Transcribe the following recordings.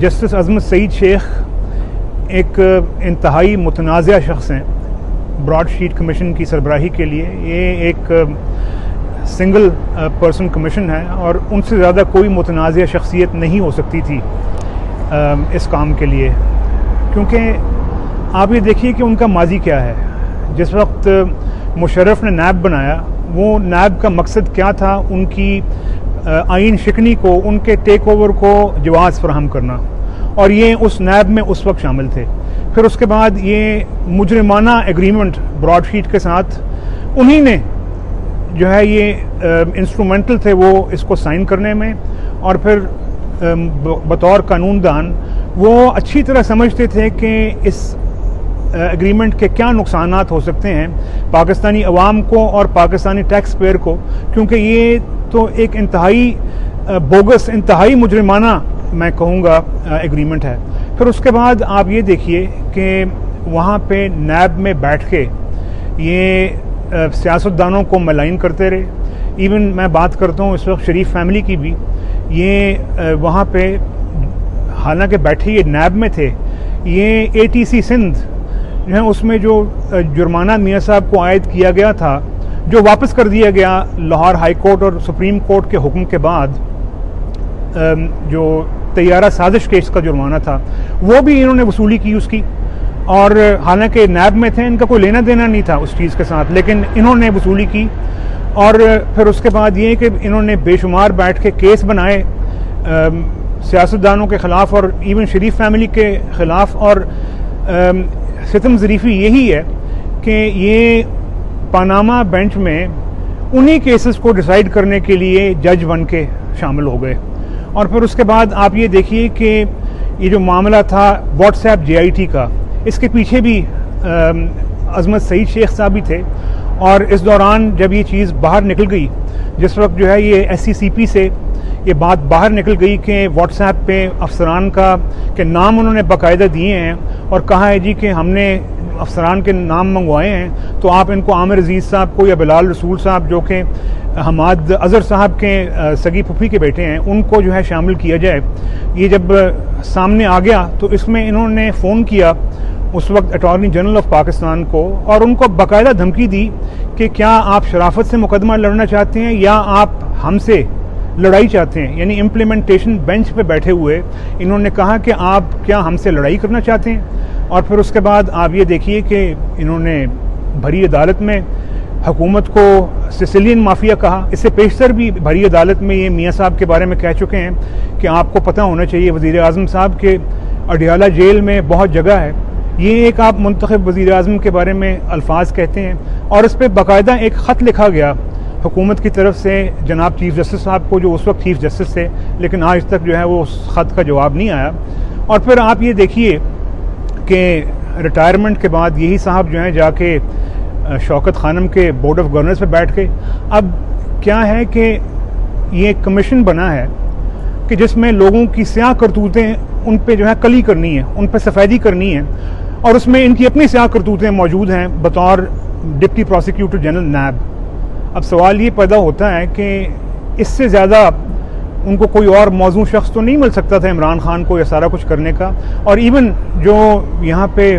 Justice अजमत सईद शेख एक इंतहाई मुतनाज़ा शख्स हैं ब्रॉडशीट कमीशन की सरबराही के लिए। ये एक सिंगल पर्सन कमीशन है और उनसे ज़्यादा कोई मुतनाज़ा शख्सियत नहीं हो सकती थी इस काम के लिए, क्योंकि आप ये देखिए कि उनका माजी क्या है। जिस वक्त मुशर्रफ ने नैब बनाया, वो नैब का मकसद क्या था? उनकी आइन शिकनी को, उनके टेक ओवर को जवाज़ फराहम करना, और ये उस नैब में उस वक्त शामिल थे। फिर उसके बाद ये मुजरिमाना एग्रीमेंट ब्रॉडशीट के साथ उन्हीं ने जो है ये इंस्ट्रूमेंटल थे वो इसको साइन करने में, और फिर बतौर कानूनदान वो अच्छी तरह समझते थे कि इस एग्रीमेंट के क्या नुकसानात हो सकते हैं पाकिस्तानी अवाम को और पाकिस्तानी टैक्स पेयर को, क्योंकि ये तो एक इंतहाई बोगस, इंतहाई मुजरिमाना मैं कहूँगा एग्रीमेंट है। फिर उसके बाद आप ये देखिए कि वहाँ पे नैब में बैठ के ये सियासतदानों को मलाइन करते रहे। इवन मैं बात करता हूँ इस वक्त शरीफ फैमिली की भी, ये वहाँ पे हालांकि बैठे ये नैब में थे, ये ATC सिंध जो है उसमें जो जुर्माना मियाँ साहब को आयद किया गया था, जो वापस कर दिया गया लाहौर हाई कोर्ट और सुप्रीम कोर्ट के हुक्म के बाद, जो तैयारा साजिश केस का जुर्माना था वो भी इन्होंने वसूली की उसकी। और हालांकि नैब में थे, इनका कोई लेना देना नहीं था उस चीज़ के साथ, लेकिन इन्होंने वसूली की। और फिर उसके बाद ये कि इन्होंने बेशुमार बैठ के केस बनाए सियासतदानों के ख़िलाफ़ और इवन शरीफ फैमिली के ख़िलाफ़। और सितम ज़रीफ़ी यही है कि ये पनामा बेंच में उन्हीं केसेस को डिसाइड करने के लिए जज बन के शामिल हो गए। और फिर उसके बाद आप ये देखिए कि ये जो मामला था व्हाट्सएप JIT का, इसके पीछे भी अजमत सईद शेख साहब भी थे। और इस दौरान जब ये चीज़ बाहर निकल गई, जिस वक्त जो है ये SCCP से ये बात बाहर निकल गई कि व्हाट्सएप पे अफसरान के नाम उन्होंने बाकायदा दिए हैं और कहा है जी कि हमने अफसरान के नाम मंगवाए हैं, तो आप इनको आमिर अजीज़ साहब को या बिलाल रसूल साहब जो कि हमाद अज़हर साहब के सगी फुफी के बेटे हैं, उनको जो है शामिल किया जाए। ये जब सामने आ गया तो इसमें इन्होंने फ़ोन किया उस वक्त अटॉर्नी जनरल ऑफ पाकिस्तान को और उनको बाकायदा धमकी दी कि क्या आप शराफत से मुकदमा लड़ना चाहते हैं या आप हमसे लड़ाई चाहते हैं। यानी इम्प्लीमेंटेशन बेंच पे बैठे हुए इन्होंने कहा कि आप क्या हमसे लड़ाई करना चाहते हैं। और फिर उसके बाद आप ये देखिए कि इन्होंने भरी अदालत में हुकूमत को सिसिलियन माफिया कहा। इससे पेशतर भी भरी अदालत में ये मियाँ साहब के बारे में कह चुके हैं कि आपको पता होना चाहिए वज़ीर आज़म साहब के अडियाला जेल में बहुत जगह है। ये एक आप मुंतखब वज़ीर आज़म के बारे में अल्फाज कहते हैं और इस पर बाकायदा एक ख़त लिखा गया हुकूमत की तरफ से जनाब चीफ़ जस्टिस साहब को, जो उस वक्त चीफ़ जस्टिस थे, लेकिन आज तक जो है वो उस ख़त का जवाब नहीं आया। और फिर आप ये देखिए कि रिटायरमेंट के बाद यही साहब जो हैं जाके शौकत खानम के बोर्ड ऑफ गवर्नर्स पे बैठ के, अब क्या है कि ये कमीशन बना है कि जिसमें लोगों की स्याह करतूतें उन पे जो है कली करनी है, उन पे सफ़ेदी करनी है, और उसमें इनकी अपनी स्याह करतूतें मौजूद हैं बतौर डिप्टी प्रोसिक्यूटर जनरल नैब। अब सवाल ये पैदा होता है कि इससे ज़्यादा उनको कोई और मौजूद शख्स तो नहीं मिल सकता था इमरान खान को यह सारा कुछ करने का। और इवन जो यहाँ पे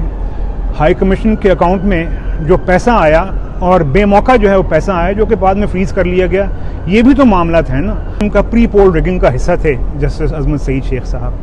हाई कमीशन के अकाउंट में जो पैसा आया और बेमौका जो है वो पैसा आया जो कि बाद में फ्रीज कर लिया गया, ये भी तो मामला है ना। उनका प्री पोल रिगिंग का हिस्सा थे जस्टिस अजमत सईद शेख साहब।